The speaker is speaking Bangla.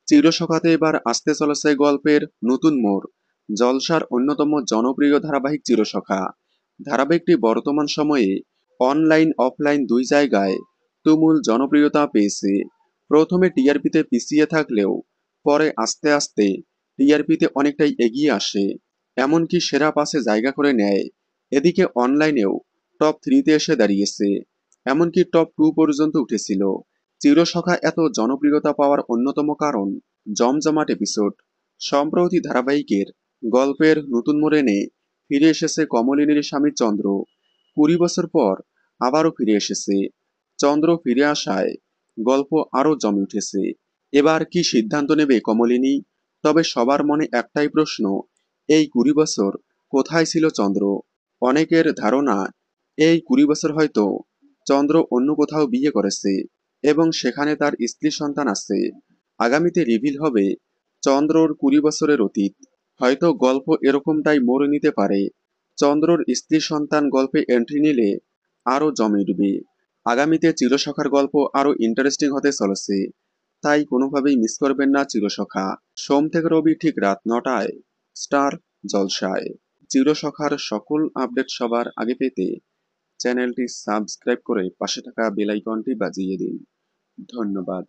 চিরসখাতে এবার আসতে চলেছে গল্পের নতুন মোড়। জলসার অন্যতম জনপ্রিয় ধারাবাহিক চিরসখা ধারাবাহিকটি বর্তমান সময়ে অনলাইন অফলাইন দুই জায়গায় তুমুল জনপ্রিয়তা পেয়েছে। প্রথমে টিআরপিতে পিছিয়ে থাকলেও পরে আস্তে আস্তে টিআরপিতে অনেকটাই এগিয়ে আসে, এমনকি সেরা পাশে জায়গা করে নেয়। এদিকে অনলাইনেও টপ থ্রিতে এসে দাঁড়িয়েছে, এমনকি টপ টু পর্যন্ত উঠেছিল। চিরসখা এত জনপ্রিয়তা পাওয়ার অন্যতম কারণ জমজমাট এপিসোড। সম্প্রতি ধারাবাহিকের গল্পের নতুন মোড় এনে ফিরে এসেছে কমলিনীর স্বামী চন্দ্র। 20 বছর পর আবারও ফিরে এসেছে। চন্দ্র ফিরে আসায় গল্প আরও জমে উঠেছে। এবার কি সিদ্ধান্ত নেবে কমলিনী? তবে সবার মনে একটাই প্রশ্ন, এই 20 বছর কোথায় ছিল চন্দ্র? অনেকের ধারণা এই 20 বছর হয়তো চন্দ্র অন্য কোথাও বিয়ে করেছে এবং সেখানে তার স্ত্রী সন্তান আছে। আগামীতে রিভিল হবে চন্দ্রর 20 বছরের অতীত। হয়তো গল্প এরকমটাই মোড় নিতে পারে। চন্দ্রর স্ত্রী সন্তান গল্পে এন্ট্রি নিলে আরও জমে উঠবে। আগামীতে চিরসখার গল্প আরও ইন্টারেস্টিং হতে চলেছে, তাই কোনোভাবেই মিস করবেন না চিরসখা। সোম থেকে রবি ঠিক রাত 9টায় স্টার জলসায়। চিরসখার সকল আপডেট সবার আগে পেতে চ্যানেলটি সাবস্ক্রাইব করে পাশে থাকা বেল আইকনটি বাজিয়ে দিন। ধন্যবাদ।